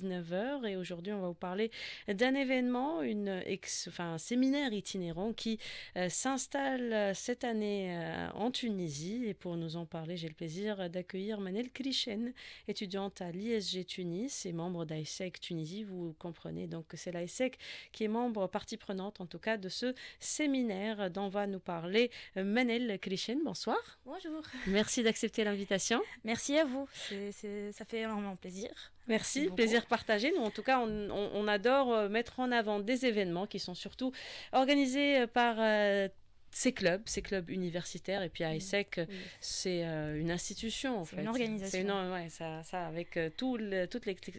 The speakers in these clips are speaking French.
19 h et aujourd'hui on va vous parler d'un événement, un séminaire itinérant qui s'installe cette année en Tunisie et pour nous en parler j'ai le plaisir d'accueillir Manel Krichen, étudiante à l'ISG Tunis et membre d'AISEC Tunisie. Vous comprenez donc que c'est l'AISEC qui est membre, partie prenante en tout cas de ce séminaire dont va nous parler Manel Krichen. Bonsoir. Bonjour. Merci d'accepter l'invitation. Merci à vous, ça fait énormément plaisir. Merci, plaisir partagé. Nous, en tout cas, on adore mettre en avant des événements qui sont surtout organisés par ces clubs universitaires. Et puis AISEC, c'est une institution, en fait. C'est une organisation. Ça avec toute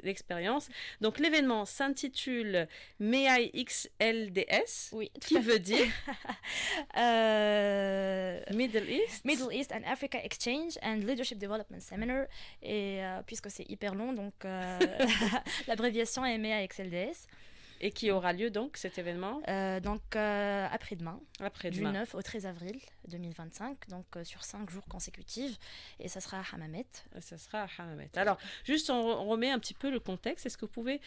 l'expérience. Donc, l'événement s'intitule MEAIXLDS, qui veut dire Middle East and Africa Exchange and Leadership Development Seminar. Et puisque c'est hyper long, donc l'abréviation est MEAIXLDS. Et qui aura lieu donc cet événement après-demain, du 9 au 13 avril 2025, donc sur 5 jours consécutifs, et ça sera à Hammamet. Alors, juste on remet un petit peu le contexte. Est-ce que vous pouvez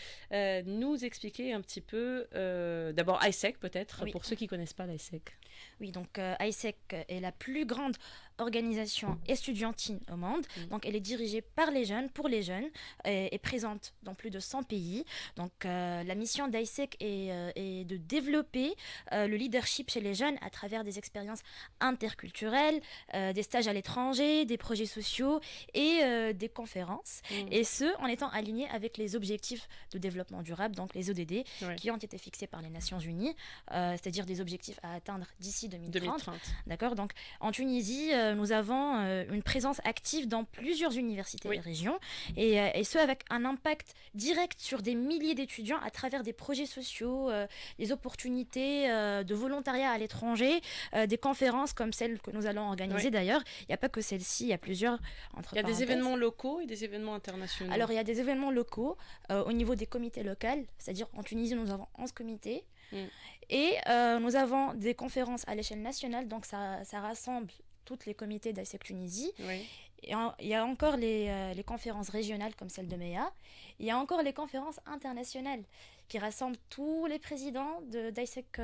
nous expliquer un petit peu, d'abord AISEC peut-être, pour ceux qui ne connaissent pas l'AISEC. Oui, donc AISEC est la plus grande organisation estudiantine au monde. Donc elle est dirigée par les jeunes, pour les jeunes, et présente dans plus de 100 pays. Donc la mission d'AISEC est de développer le leadership chez les jeunes à travers des expériences interculturelles, des stages à l'étranger, des projets sociaux et des conférences. Et ce, en étant alignés avec les objectifs de développement durable, donc les ODD, qui ont été fixés par les Nations Unies, c'est-à-dire des objectifs à atteindre d'ici 2030. D'accord. Donc en Tunisie, nous avons une présence active dans plusieurs universités et régions, et ce avec un impact direct sur des milliers d'étudiants à travers des projets sociaux, des opportunités de volontariat à l'étranger, des conférences comme celle que nous allons organiser d'ailleurs. Il n'y a pas que celle-ci, il y a plusieurs Il y a des événements locaux et des événements internationaux. Alors il y a des événements locaux au niveau des comités locaux, c'est-à-dire en Tunisie nous avons 11 comités. Et nous avons des conférences à l'échelle nationale, donc ça rassemble toutes les comités d'AISEC Tunisie. Et il y a encore les conférences régionales comme celle de MEA. Il y a encore les conférences internationales qui rassemblent tous les présidents d'AISEC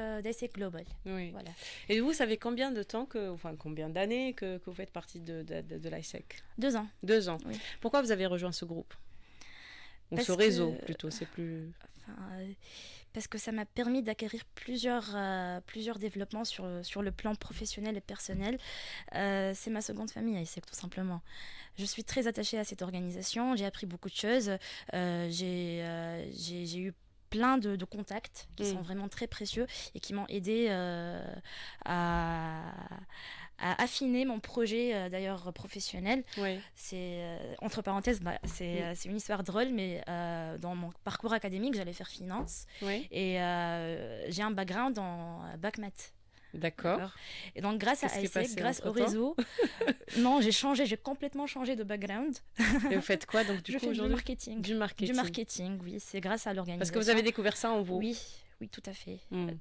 Global. Voilà. Et vous savez combien d'années que vous faites partie de l'AISEC? 2 ans. 2 ans. Pourquoi vous avez rejoint ce groupe? Ce réseau, plutôt, c'est plus... Parce que ça m'a permis d'acquérir plusieurs développements sur le plan professionnel et personnel. C'est ma seconde famille, AISEC, tout simplement. Je suis très attachée à cette organisation, j'ai appris beaucoup de choses, j'ai eu plein de contacts qui sont vraiment très précieux et qui m'ont aidé à affiner mon projet d'ailleurs professionnel. C'est entre parenthèses, c'est une histoire drôle, mais dans mon parcours académique, j'allais faire finance et j'ai un background en bac maths. D'accord. Et donc grâce à AISEC, grâce au réseau, non, j'ai complètement changé de background. Et vous faites quoi donc du coup aujourd'hui? Du marketing, oui, c'est grâce à l'organisation. Parce que vous avez découvert ça en vous. Oui, tout à fait.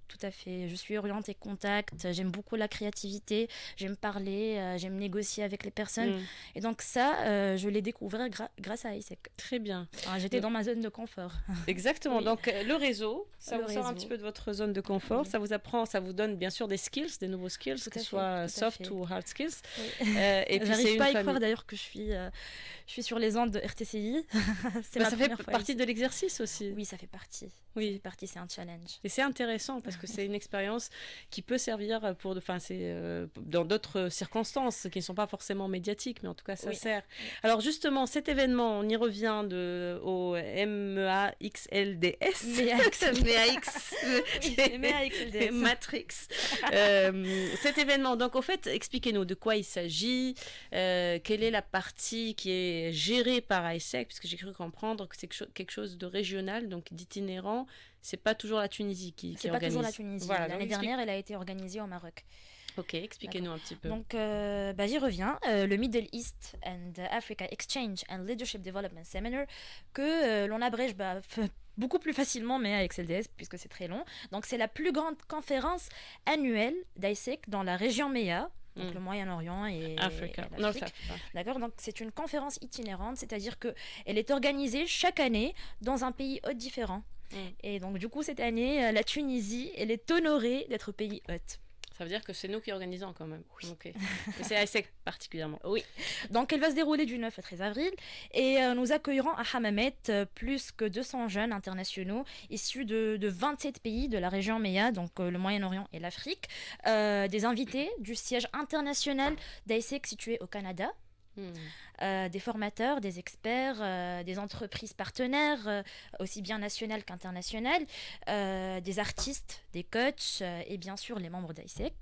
Tout à fait. Je suis orientée contact, j'aime beaucoup la créativité, j'aime parler, j'aime négocier avec les personnes. Et donc ça, je l'ai découvert grâce à AISEC. Très bien. J'étais dans ma zone de confort. Exactement. Donc le réseau, ça vous sort un petit peu de votre zone de confort, ça vous apprend, ça vous donne bien sûr des skills, des nouveaux skills, que ce soit soft ou hard skills. Et puis j'arrive pas à y croire d'ailleurs que je suis sur les ondes de RTCI. Ça fait partie de l'exercice aussi. Oui, ça fait partie. C'est un challenge. Et c'est intéressant parce que c'est une expérience qui peut servir dans d'autres circonstances qui ne sont pas forcément médiatiques, mais en tout cas ça sert. Alors justement, cet événement, on y revient au MEAIXLDS. MEAIXLDS. Matrix. Cet événement, donc au fait, expliquez-nous de quoi il s'agit, quelle est la partie qui est gérée par AISEC, puisque j'ai cru comprendre que c'est quelque chose de régional, donc d'itinérant. C'est pas toujours la Tunisie qui organise. C'est pas toujours la Tunisie. Voilà, l'année dernière, elle a été organisée au Maroc. Ok, expliquez-nous un petit peu. Donc, j'y reviens. Le Middle East and Africa Exchange and Leadership Development Seminar, que l'on abrège beaucoup plus facilement, mais avec CLDS, puisque c'est très long. Donc, c'est la plus grande conférence annuelle d'AISEC dans la région MEA, donc le Moyen-Orient et l'Afrique. D'accord, donc c'est une conférence itinérante, c'est-à-dire qu'elle est organisée chaque année dans un pays hôte différent. Et donc du coup cette année, la Tunisie, elle est honorée d'être pays hôte. Ça veut dire que c'est nous qui organisons quand même. Oui. Okay. C'est AIESEC particulièrement. Oui. Donc elle va se dérouler du 9 au 13 avril et nous accueillerons à Hammamet plus que 200 jeunes internationaux issus de 27 pays de la région MEA, donc le Moyen-Orient et l'Afrique, des invités du siège international d'AIESEC situé au Canada. Des formateurs, des experts, des entreprises partenaires, aussi bien nationales qu'internationales, des artistes, des coachs et bien sûr les membres d'AIESEC.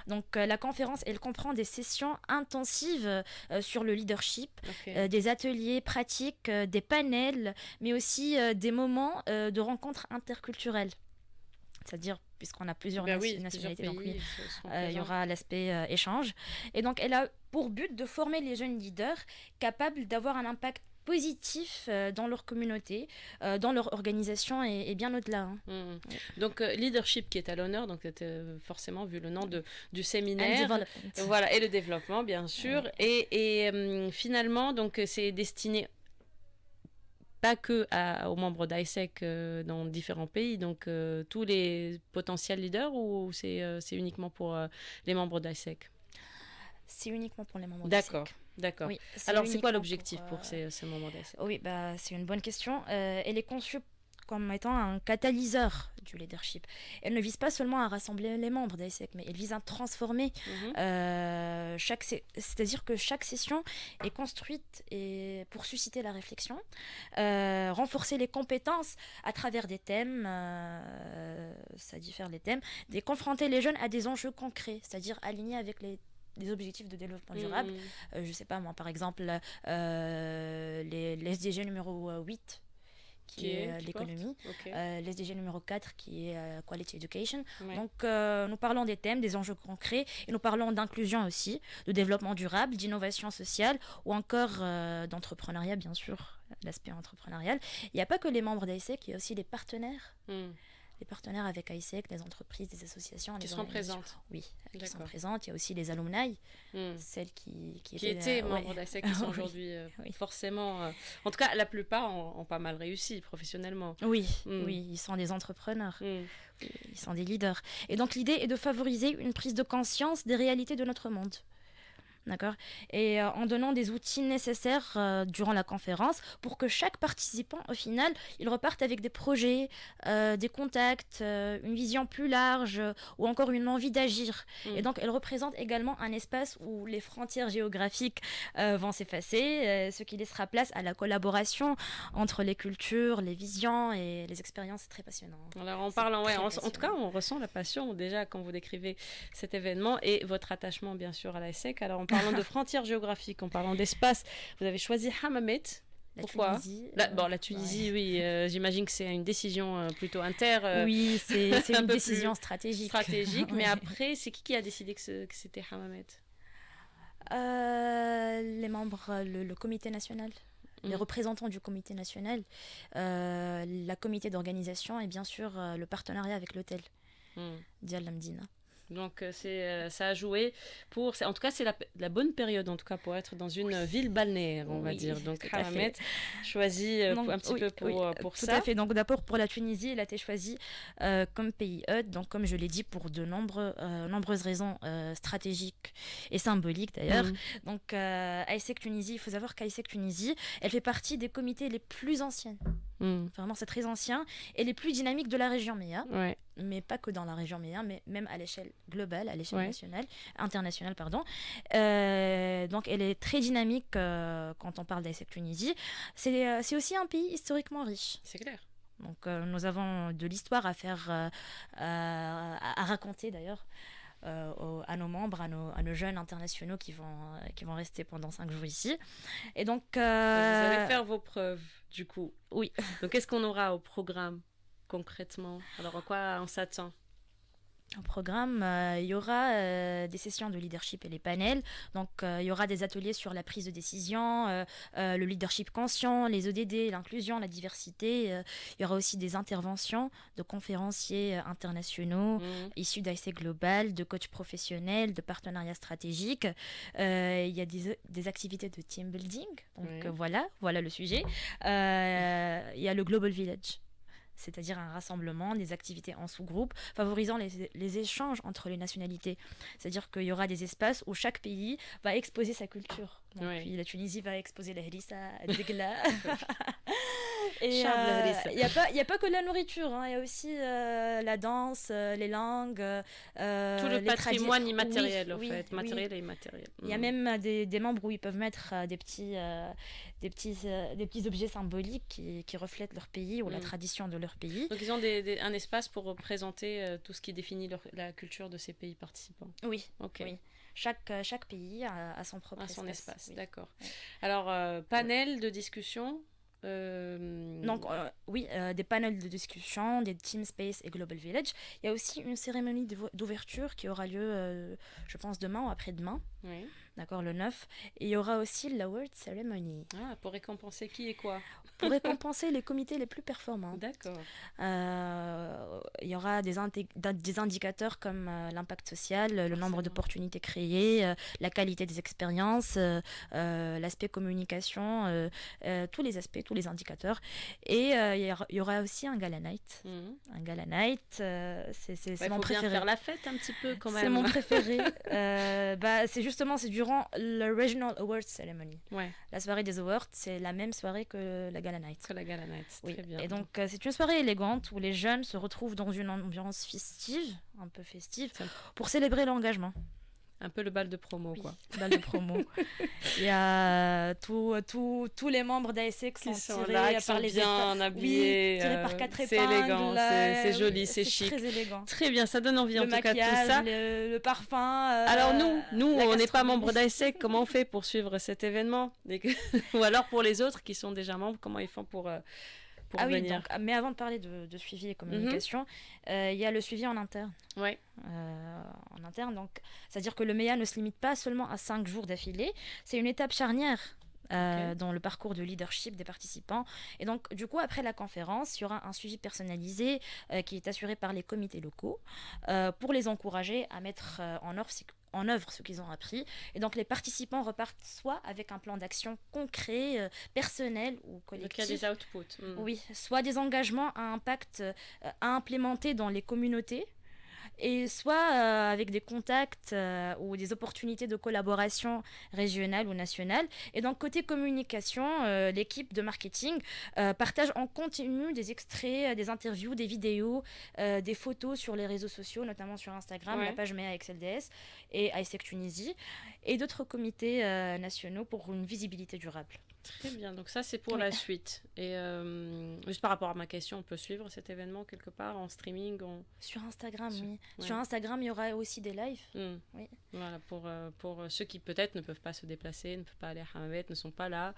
Donc la conférence, elle comprend des sessions intensives sur le leadership, des ateliers pratiques, des panels, mais aussi des moments de rencontres interculturelles. C'est-à-dire, puisqu'on a plusieurs nationalités, donc oui, il y aura l'aspect échange. Et donc, elle a pour but de former les jeunes leaders capables d'avoir un impact positif dans leur communauté, dans leur organisation et bien au-delà. Donc, leadership qui est à l'honneur, donc forcément, vu le nom du séminaire. Voilà, et le développement, bien sûr. Et finalement, donc, c'est destiné pas que aux membres d'AIESEC dans différents pays, donc tous les potentiels leaders, ou c'est uniquement pour les membres d'AIESEC? C'est uniquement pour les membres d'AIESEC. D'accord. Oui, alors, c'est quoi l'objectif pour ces membres d'AIESEC? Oui, c'est une bonne question. Elle est conçue comme étant un catalyseur du leadership. Elle ne vise pas seulement à rassembler les membres d'AIESEC, mais elle vise à transformer. C'est-à-dire que chaque session est construite pour susciter la réflexion, renforcer les compétences à travers des thèmes, ça diffère les thèmes, confronter les jeunes à des enjeux concrets, c'est-à-dire alignés avec les objectifs de développement durable. Je ne sais pas, moi, par exemple, les SDG numéro 8, qui est l'économie, l'SDG numéro 4 qui est Quality Education. Donc nous parlons des thèmes, des enjeux concrets, et nous parlons d'inclusion aussi, de développement durable, d'innovation sociale ou encore d'entrepreneuriat, bien sûr, l'aspect entrepreneurial. Il n'y a pas que les membres d'AIESEC, il y a aussi les partenaires. Les partenaires avec AIESEC, les entreprises, les associations. Qui sont présentes. Oui, qui sont présentes. Il y a aussi les alumni, celles qui étaient membres d'AIESEC, qui sont aujourd'hui forcément... en tout cas, la plupart ont pas mal réussi professionnellement. Oui, ils sont des entrepreneurs. Ils sont des leaders. Et donc, l'idée est de favoriser une prise de conscience des réalités de notre monde. D'accord. Et en donnant des outils nécessaires durant la conférence pour que chaque participant, au final, il reparte avec des projets, des contacts, une vision plus large ou encore une envie d'agir. Et donc, elle représente également un espace où les frontières géographiques vont s'effacer, ce qui laissera place à la collaboration entre les cultures, les visions et les expériences. C'est très passionnant. Alors, en tout cas, on ressent la passion déjà quand vous décrivez cet événement et votre attachement, bien sûr, à l'AIESEC. Alors, en parlant de frontières géographiques, en parlant d'espace, vous avez choisi Hammamet. Pourquoi? La Tunisie, oui, j'imagine que c'est une décision plutôt oui, c'est une décision stratégique. Mais après, c'est qui a décidé que c'était Hammamet? Les membres, le comité national. Les représentants du comité national, la comité d'organisation et bien sûr le partenariat avec l'hôtel Dial Lamdina. Donc ça a joué pour... En tout cas, c'est la bonne période en tout cas pour être dans une ville balnéaire, on va dire. Donc Hammamet choisi un petit peu pour ça. Tout à fait. Donc d'abord pour la Tunisie, elle a été choisie comme pays hôte. Donc comme je l'ai dit, pour de nombreuses raisons stratégiques et symboliques d'ailleurs. Donc AIESEC Tunisie, il faut savoir qu'AIESEC Tunisie, elle fait partie des comités les plus anciennes. Vraiment, c'est très ancien et les plus dynamiques de la région MEA. Mais pas que dans la région MEA, mais même à l'échelle globale, à l'échelle internationale, pardon. Donc, elle est très dynamique quand on parle d'AIESEC Tunisie. C'est aussi un pays historiquement riche. C'est clair. Donc, nous avons de l'histoire à faire, à raconter d'ailleurs. À nos membres, à nos jeunes internationaux qui vont rester pendant 5 jours ici. Et donc... Vous allez faire vos preuves, du coup. Oui. Donc, qu'est-ce qu'on aura au programme, concrètement? Alors, à quoi on s'attend? Au programme, il y aura des sessions de leadership et les panels. Donc, il y aura des ateliers sur la prise de décision, le leadership conscient, les ODD, l'inclusion, la diversité. Il y aura aussi des interventions de conférenciers internationaux issus d'IC Global, de coachs professionnels, de partenariats stratégiques. Il y a des activités de team building. Donc, voilà le sujet. Il y a le Global Village, c'est-à-dire un rassemblement, des activités en sous-groupe, favorisant les échanges entre les nationalités. C'est-à-dire qu'il y aura des espaces où chaque pays va exposer sa culture. Donc, puis la Tunisie va exposer la harissa, le degla. Et il n'y a pas que la nourriture, il y a aussi la danse, les langues. Tout le patrimoine immatériel, en fait, matériel et immatériel. Il y a même des membres où ils peuvent mettre des petits objets symboliques qui reflètent leur pays ou la tradition de leur pays. Donc ils ont un espace pour représenter tout ce qui définit la culture de ces pays participants. Oui, oui. Chaque pays a son propre espace. Oui. D'accord. Ouais. Alors, panel de discussion. Donc, des panels de discussion, des Team Space et Global Village. Il y a aussi une cérémonie d'ouverture qui aura lieu, je pense, demain ou après-demain. Oui. D'accord, le 9. Et il y aura aussi l'Award Ceremony. Ah, pour récompenser qui et quoi? Pour récompenser les comités les plus performants. D'accord. Il y aura des indicateurs comme l'impact social, le nombre d'opportunités créées, la qualité des expériences, l'aspect communication, tous les aspects, tous les indicateurs. Et il y aura aussi un gala night. Un gala night, c'est mon préféré. Bien faire la fête un petit peu quand même. C'est mon préféré. C'est durant le Regional Awards Ceremony. Ouais. La soirée des awards, c'est la même soirée que la Gala Night. Que la Gala Night, très bien. Et donc, c'est une soirée élégante où les jeunes se retrouvent dans une ambiance festive, un peu festive, pour célébrer l'engagement. Un peu le bal de promo, quoi. Bal de promo. Il y a tous les membres d'ASEC qui sont tirés par les bien habillés. Tirés par 4 épingles. C'est élégant, c'est joli, c'est chic. Très élégant. Très bien, ça donne envie en tout cas tout ça. Le parfum. Alors nous on n'est pas membre d'ASEC. Comment on fait pour suivre cet événement? Ou alors pour les autres qui sont déjà membres, comment ils font pour venir? Donc, mais avant de parler de suivi et communication, il y a le suivi en interne. Ouais. En interne, donc, c'est-à-dire que le MEA ne se limite pas seulement à 5 jours d'affilée, c'est une étape charnière dans le parcours de leadership des participants. Et donc, du coup, après la conférence, il y aura un suivi personnalisé qui est assuré par les comités locaux pour les encourager à mettre en œuvre ce qu'ils ont appris. Et donc, les participants repartent soit avec un plan d'action concret, personnel ou collectif. Donc, il y a des outputs. Oui, soit des engagements à impact à implémenter dans les communautés, et soit avec des contacts ou des opportunités de collaboration régionale ou nationale. Et donc, côté communication, l'équipe de marketing partage en continu des extraits, des interviews, des vidéos, des photos sur les réseaux sociaux, notamment sur Instagram, la page MEA XLDS et ASEC Tunisie, et d'autres comités nationaux pour une visibilité durable. Très bien, donc ça c'est pour la suite. Et juste par rapport à ma question, on peut suivre cet événement quelque part en streaming Sur Instagram, oui. Sur Instagram, il y aura aussi des lives. Oui. Voilà, pour ceux qui peut-être ne peuvent pas se déplacer, ne peuvent pas aller à Hammamet, ne sont pas là,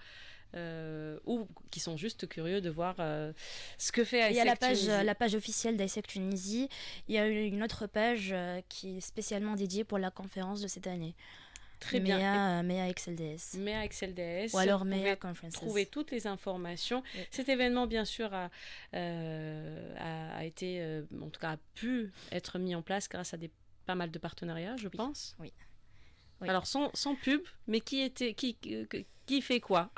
ou qui sont juste curieux de voir ce que fait ASEC Tunisie. Il y a la page officielle d'ASEC Tunisie. Il y a une autre page qui est spécialement dédiée pour la conférence de cette année. Très bien. MEA XLDS. MEA XLDS. Ou alors MEA Conferences. Trouver toutes les informations. Oui. Cet événement, bien sûr, a été, en tout cas, a pu être mis en place grâce à pas mal de partenariats, je pense. Oui. Alors, sans pub, mais qui fait quoi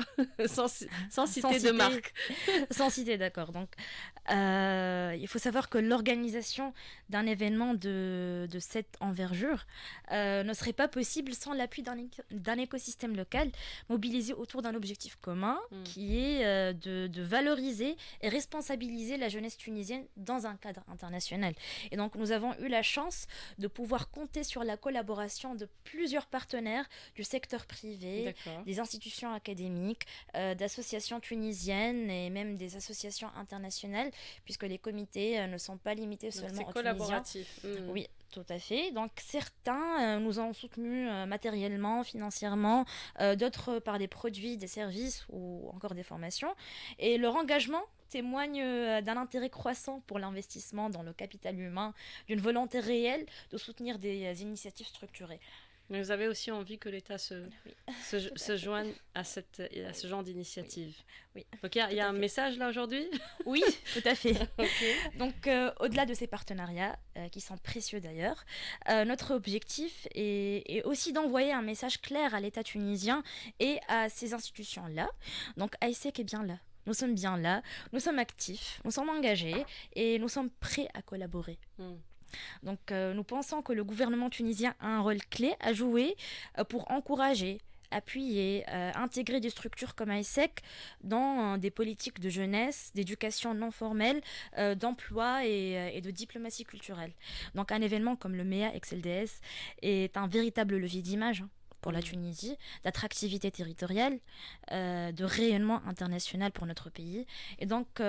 sans citer de marque. Sans citer, d'accord. Donc, il faut savoir que l'organisation d'un événement de cette envergure ne serait pas possible sans l'appui d'un écosystème local mobilisé autour d'un objectif commun qui est de valoriser et responsabiliser la jeunesse tunisienne dans un cadre international. Et donc, nous avons eu la chance de pouvoir compter sur la collaboration de plusieurs partenaires du secteur privé, des institutions institutions académiques, d'associations tunisiennes et même des associations internationales, puisque les comités ne sont pas limités seulement aux Tunisiens. C'est collaboratif. Oui, tout à fait. Donc certains nous ont soutenus matériellement, financièrement, d'autres par des produits, des services ou encore des formations. Et leur engagement témoigne d'un intérêt croissant pour l'investissement dans le capital humain, d'une volonté réelle de soutenir des initiatives structurées. Mais vous avez aussi envie que l'État se joigne à ce genre d'initiative. Oui. Donc il y a un message là aujourd'hui? Oui, tout à fait. Okay. Donc au-delà de ces partenariats, qui sont précieux d'ailleurs, notre objectif est aussi d'envoyer un message clair à l'État tunisien et à ces institutions-là. Donc AIESEC est bien là. Nous sommes bien là, nous sommes actifs, nous sommes engagés et nous sommes prêts à collaborer. Donc nous pensons que le gouvernement tunisien a un rôle clé à jouer pour encourager, appuyer, intégrer des structures comme AIESEC dans des politiques de jeunesse, d'éducation non formelle, d'emploi et de diplomatie culturelle. Donc un événement comme le MEA ex-LDS est un véritable levier d'image pour la Tunisie, d'attractivité territoriale, de rayonnement international pour notre pays. Et donc,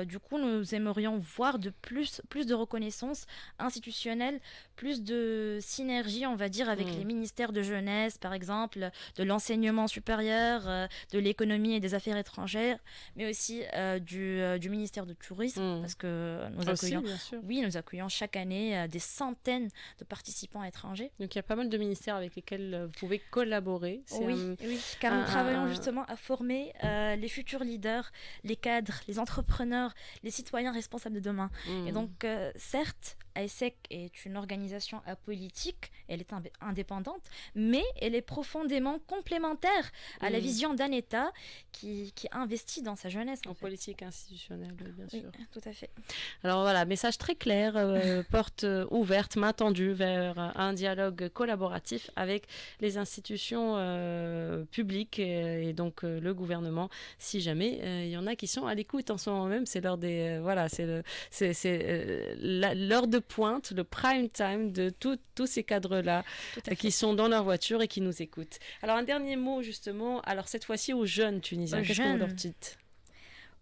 du coup, nous aimerions voir plus de reconnaissance institutionnelle, plus de synergie, on va dire, avec les ministères de jeunesse, par exemple, de l'enseignement supérieur, de l'économie et des affaires étrangères, mais aussi du ministère du tourisme, parce que nous accueillons chaque année des centaines de participants étrangers. Donc, il y a pas mal de ministères avec lesquels vous pouvez collaborer. Oui, car nous travaillons justement à former les futurs leaders, les cadres, les entrepreneurs, les citoyens responsables de demain. Et donc, certes, AIESEC est une organisation apolitique, elle est indépendante, mais elle est profondément complémentaire à la vision d'un État qui investit dans sa jeunesse. En politique institutionnelle, bien sûr. Oui, tout à fait. Alors voilà, message très clair, porte ouverte, main tendue vers un dialogue collaboratif avec les institutions publiques et donc le gouvernement, si jamais il y en a qui sont à l'écoute en ce moment même, c'est l'heure des l'heure de pointe, le prime time de tous ces cadres-là qui sont dans leur voiture et qui nous écoutent. Alors un dernier mot justement, alors cette fois-ci aux jeunes Tunisiens, qu'est-ce que vous leur dites?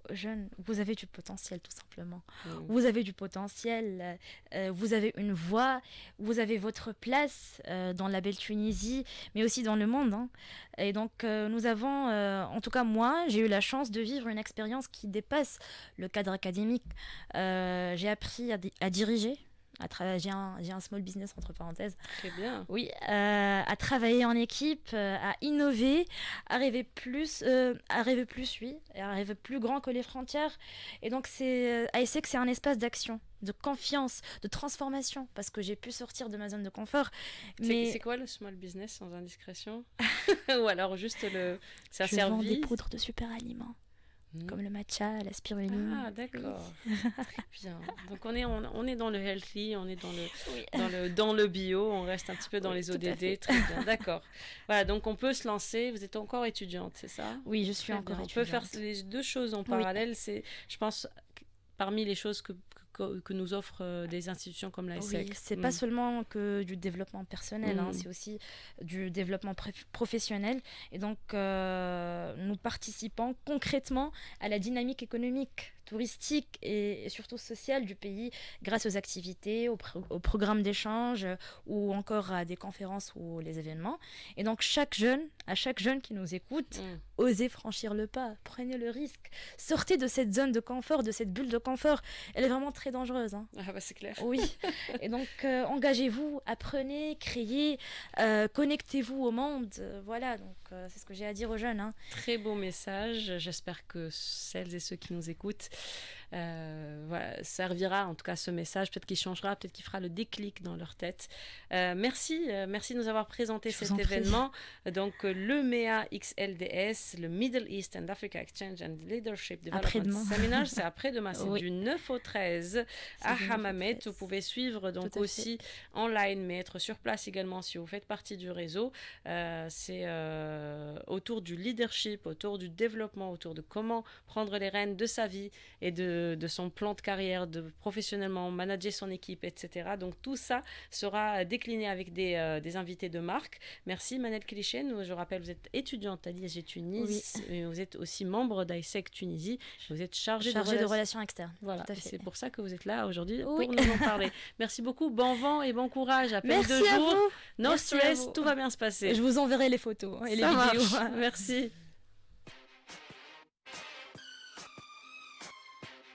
Jeunes, vous avez du potentiel tout simplement. Vous avez du potentiel, vous avez une voix, vous avez votre place dans la belle Tunisie, mais aussi dans le monde. Et donc nous avons, en tout cas moi, j'ai eu la chance de vivre une expérience qui dépasse le cadre académique. J'ai appris à diriger. J'ai un small business entre parenthèses. Très bien. Oui, à travailler en équipe, à innover, à rêver plus, oui, et à rêver plus grand que les frontières. Et donc AIESEC, c'est un espace d'action, de confiance, de transformation, parce que j'ai pu sortir de ma zone de confort. C'est quoi le small business sans indiscrétion? Ou alors juste c'est un service? Je vends des poudres de super aliments. Comme le matcha, la spiruline. Ah, d'accord. Très bien. Donc, on est dans le healthy, on est dans le bio, on reste un petit peu dans les ODD. Très bien, d'accord. Voilà, donc on peut se lancer. Vous êtes encore étudiante, c'est ça? Oui, je suis encore étudiante. On peut faire les deux choses en parallèle. C'est, je pense, parmi les choses que nous offrent des institutions comme l'AIESEC. Oui, c'est pas seulement que du développement personnel, c'est aussi du développement professionnel. Et donc, nous participons concrètement à la dynamique économique, touristique et surtout sociale du pays grâce aux activités, aux programmes d'échange ou encore à des conférences ou les événements. Et donc, à chaque jeune qui nous écoute, osez franchir le pas, prenez le risque, sortez de cette zone de confort, de cette bulle de confort. Elle est vraiment très dangereuse. Ah bah c'est clair. Oui. Et donc, engagez-vous, apprenez, créez, connectez-vous au monde. Voilà, donc c'est ce que j'ai à dire aux jeunes. Très beau message. J'espère que celles et ceux qui nous écoutent servira en tout cas ce message, peut-être qu'il changera, peut-être qu'il fera le déclic dans leur tête. Merci de nous avoir présenté cet événement. Donc le MEA XLDS, le Middle East and Africa Exchange and Leadership Development Seminar, c'est après-demain, c'est du 9 au 13 à Hammamet. Vous pouvez suivre donc aussi online, mais être sur place également si vous faites partie du réseau. C'est autour du leadership, autour du développement, autour de comment prendre les rênes de sa vie et de de son plan de carrière, de professionnellement manager son équipe, etc. Donc tout ça sera décliné avec des invités de marque. Merci Manel Kilichen. Je rappelle, vous êtes étudiante à l'ISG Tunis, et vous êtes aussi membre d'ISEC Tunisie. Vous êtes chargée de relations externes. Voilà, c'est pour ça que vous êtes là aujourd'hui pour nous en parler. Merci beaucoup, bon vent et bon courage. À peine 2 jours, no stress, tout va bien se passer. Je vous enverrai les photos et les vidéos. Merci.